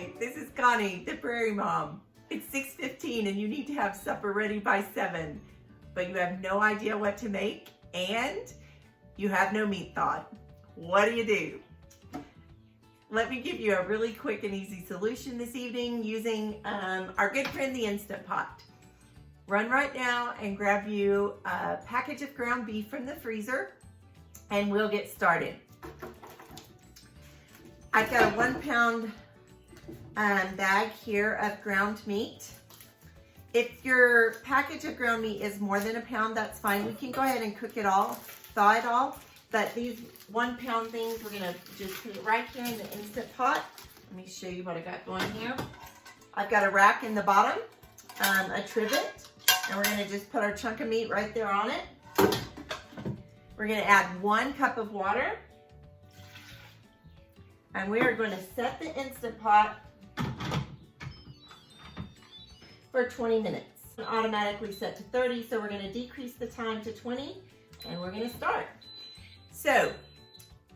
Hi, this is Connie, the Prairie Mom. It's 6:15 and you need to have supper ready by 7, but you have no idea what to make and you have no meat thawed. What do? Let me give you a really quick and easy solution this evening using our good friend, the Instant Pot. Run right now and grab you a package of ground beef from the freezer and we'll get started. I've got a 1 pound bag here of ground meat. If your package of ground meat is more than a pound, that's fine. We can go ahead and cook it all, thaw it all. But these 1 pound things, we're gonna just put it right here in the Instant Pot. Let me show you what I got going here. I've got a rack in the bottom, a trivet, and we're gonna just put our chunk of meat right there on it. We're gonna add 1 cup of water. And we are going to set the Instant Pot for 20 minutes. Automatically set to 30, so we're going to decrease the time to 20, and we're going to start. So,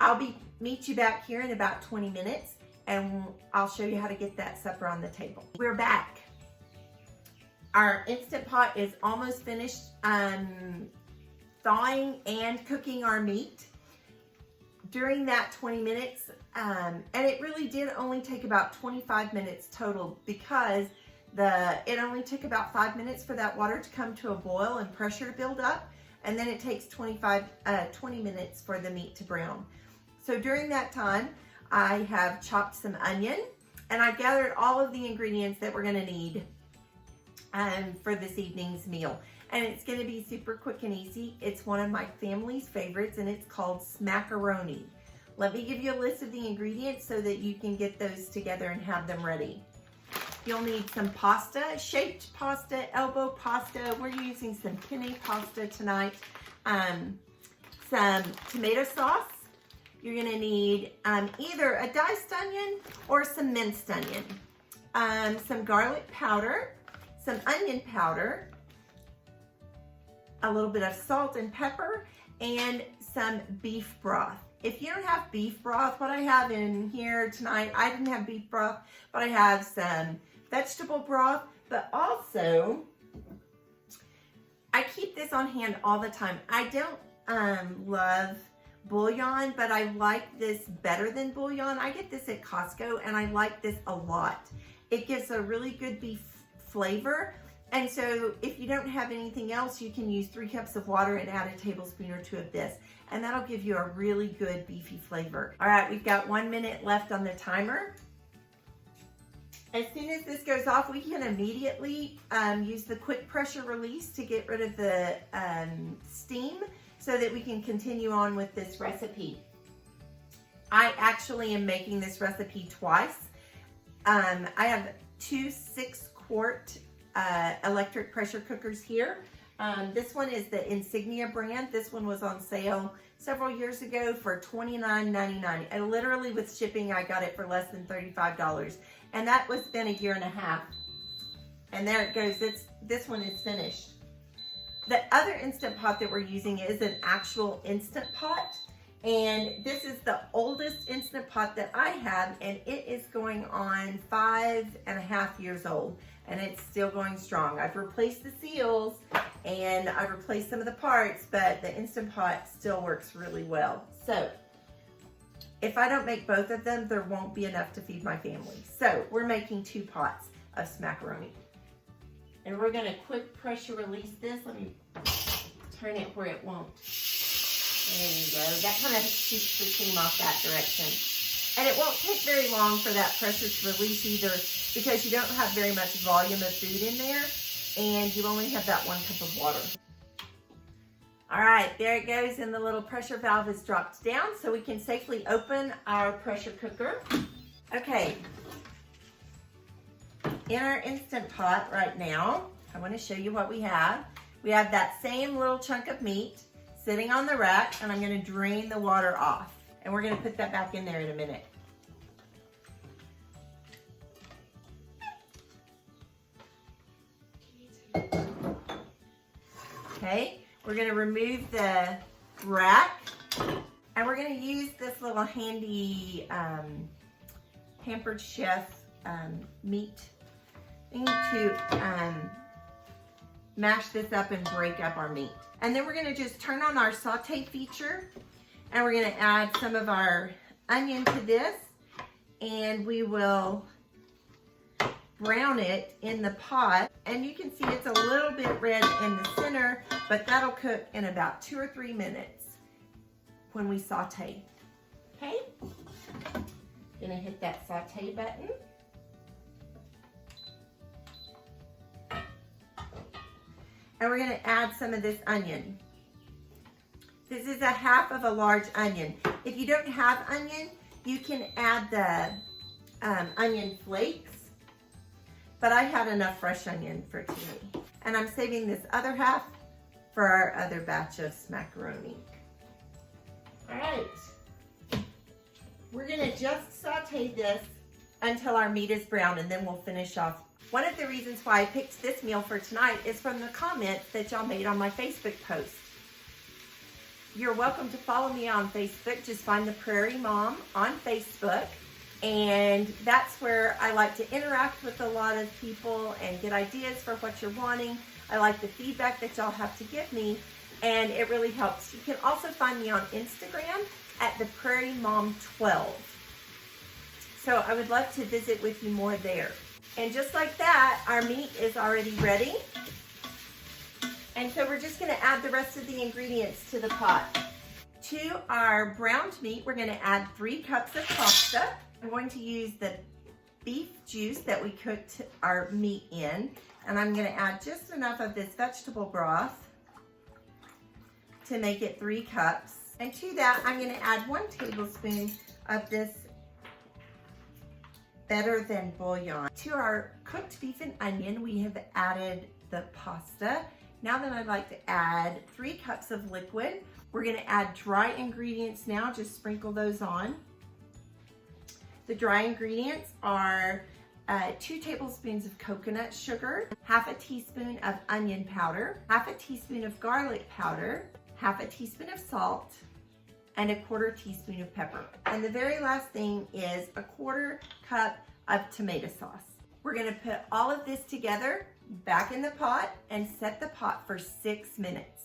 I'll meet you back here in about 20 minutes, and I'll show you how to get that supper on the table. We're back. Our Instant Pot is almost finished thawing and cooking our meat. During that 20 minutes, and it really did only take about 25 minutes total because it only took about 5 minutes for that water to come to a boil and pressure to build up, and then it takes 20 minutes for the meat to brown. So during that time, I have chopped some onion, and I've gathered all of the ingredients that we're gonna need for this evening's meal. And it's gonna be super quick and easy. It's one of my family's favorites, and it's called Smacaroni. Let me give you a list of the ingredients so that you can get those together and have them ready. You'll need some pasta, shaped pasta, elbow pasta. We're using some penne pasta tonight. Some tomato sauce. You're gonna need either a diced onion or some minced onion. Some garlic powder, some onion powder, a little bit of salt and pepper, and some beef broth. If you don't have beef broth, what I have in here tonight, I didn't have beef broth, but I have some vegetable broth, but also, I keep this on hand all the time. I don't love bouillon, but I like this better than bouillon. I get this at Costco, and I like this a lot. It gives a really good beef flavor. And so if you don't have anything else, you can use 3 cups of water and add a tablespoon or 2 of this. And that'll give you a really good beefy flavor. All right, we've got 1 minute left on the timer. As soon as this goes off, we can immediately use the quick pressure release to get rid of the steam so that we can continue on with this recipe. I actually am making this recipe twice. I have 2 6-quart electric pressure cookers here. This one is the Insignia brand. This one was on sale several years ago for $29.99. And literally with shipping, I got it for less than $35. And that was been a year and a half. And there it goes. This one is finished. The other Instant Pot that we're using is an actual Instant Pot. And this is the oldest Instant Pot that I have, and it is going on 5.5 years old, and it's still going strong. I've replaced the seals, and I've replaced some of the parts, but the Instant Pot still works really well. So, if I don't make both of them, there won't be enough to feed my family. So, we're making 2 pots of Smacaroni. And we're gonna quick pressure release this. Let me turn it where it won't. There you go. That kind of keeps the steam off that direction. And it won't take very long for that pressure to release either because you don't have very much volume of food in there and you only have that 1 cup of water. All right, there it goes, and the little pressure valve is dropped down so we can safely open our pressure cooker. Okay, in our Instant Pot right now, I want to show you what we have. We have that same little chunk of meat sitting on the rack, and I'm going to drain the water off. And we're going to put that back in there in a minute. Okay, we're going to remove the rack, and we're going to use this little handy Pampered Chef meat. We need to mash this up and break up our meat. And then we're gonna just turn on our saute feature, and we're gonna add some of our onion to this, and we will brown it in the pot. And you can see it's a little bit red in the center, but that'll cook in about 2 or 3 minutes when we saute. Okay? Gonna hit that saute button. And we're gonna add some of this onion. This is a half of a large onion. If you don't have onion, you can add the onion flakes, but I had enough fresh onion for today. And I'm saving this other half for our other batch of Smacaroni. All right, we're gonna just saute this until our meat is brown, and then we'll finish off. One of the reasons why I picked this meal for tonight is from the comments that y'all made on my Facebook post. You're welcome to follow me on Facebook. Just find the Prairie Mom on Facebook. And that's where I like to interact with a lot of people and get ideas for what you're wanting. I like the feedback that y'all have to give me, and it really helps. You can also find me on Instagram at the Prairie Mom 12. So I would love to visit with you more there. And just like that, our meat is already ready. And so we're just gonna add the rest of the ingredients to the pot. To our browned meat, we're gonna add 3 cups of pasta. I'm going to use the beef juice that we cooked our meat in, and I'm gonna add just enough of this vegetable broth to make it 3 cups. And to that, I'm gonna add 1 tablespoon of this better than bouillon. To our cooked beef and onion, we have added the pasta. Now then, I'd like to add 3 cups of liquid. We're gonna add dry ingredients now, just sprinkle those on. The dry ingredients are 2 tablespoons of coconut sugar, 1/2 teaspoon of onion powder, 1/2 teaspoon of garlic powder, 1/2 teaspoon of salt, and 1/4 teaspoon of pepper. And the very last thing is 1/4 cup of tomato sauce. We're gonna put all of this together back in the pot and set the pot for 6 minutes.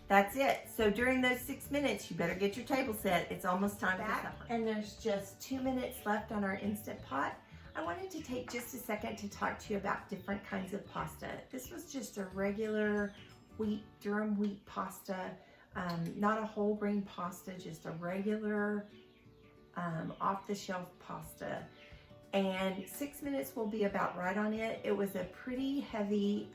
That's it. So during those 6 minutes, you better get your table set. It's almost time for supper. And there's just 2 minutes left on our Instant Pot. I wanted to take just a second to talk to you about different kinds of pasta. This was just a regular durum wheat pasta, not a whole grain pasta, just a regular off-the-shelf pasta. And 6 minutes will be about right on it. It was a pretty heavy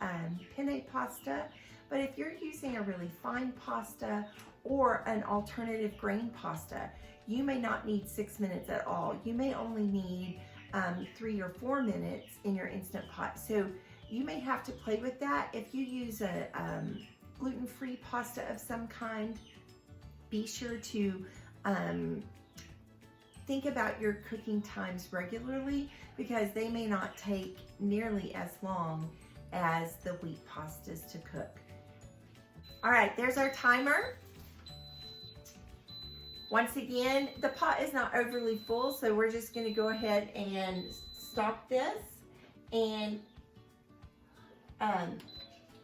penne pasta. But if you're using a really fine pasta or an alternative grain pasta, you may not need 6 minutes at all. You may only need 3 or 4 minutes in your Instant Pot. So you may have to play with that. If you use a gluten-free pasta of some kind, be sure to think about your cooking times regularly, because they may not take nearly as long as the wheat pastas to cook. All right, there's our timer. Once again, the pot is not overly full, so we're just gonna go ahead and stop this. And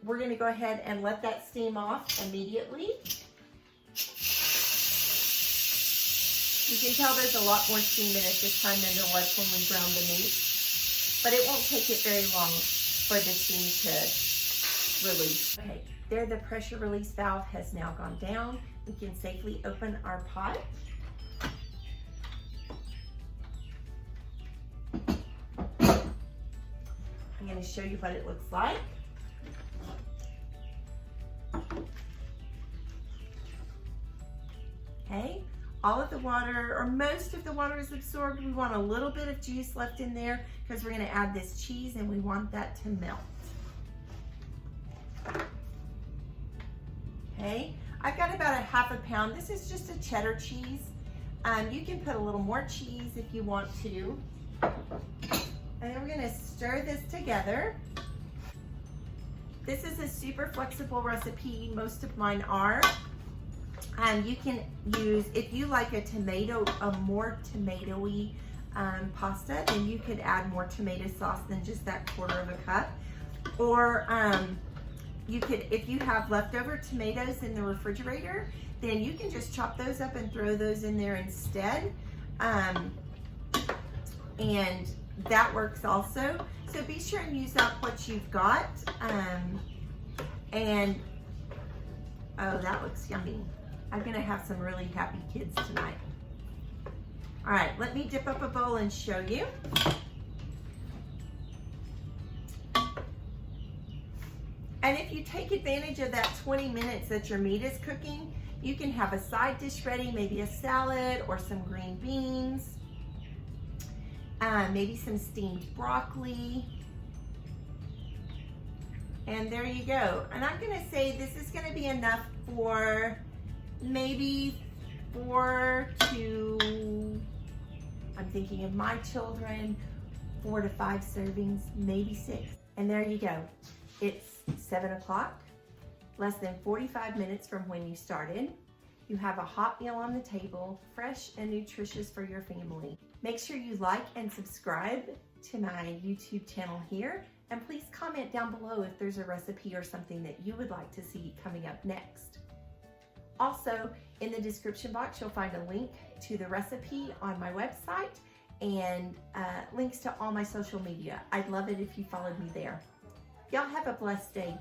we're gonna go ahead and let that steam off immediately. You can tell there's a lot more steam in it this time than there was when we browned the meat, but it won't take it very long for the steam to release. Okay, there the pressure release valve has now gone down. We can safely open our pot. I'm going to show you what it looks like. Okay, all of the water, or most of the water, is absorbed. We want a little bit of juice left in there because we're going to add this cheese and we want that to melt. Okay, I've got about a ½ pound. This is just a cheddar cheese. You can put a little more cheese if you want to. And then we're going to stir this together. This is a super flexible recipe. Most of mine are. You can use, if you like a more tomatoey pasta, then you could add more tomato sauce than just that 1/4 cup. Or you could, if you have leftover tomatoes in the refrigerator, then you can just chop those up and throw those in there instead. And that works also. So be sure and use up what you've got. And oh, that looks yummy. I'm gonna have some really happy kids tonight. All right, let me dip up a bowl and show you. And if you take advantage of that 20 minutes that your meat is cooking, you can have a side dish ready, maybe a salad or some green beans, maybe some steamed broccoli. And there you go. And I'm gonna say this is gonna be enough for maybe 4 to, I'm thinking of my children, 4 to 5 servings, maybe 6. And there you go. It's 7 o'clock, less than 45 minutes from when you started. You have a hot meal on the table, fresh and nutritious for your family. Make sure you like and subscribe to my YouTube channel here, and please comment down below if there's a recipe or something that you would like to see coming up next. Also, in the description box, you'll find a link to the recipe on my website and links to all my social media. I'd love it if you followed me there. Y'all have a blessed day.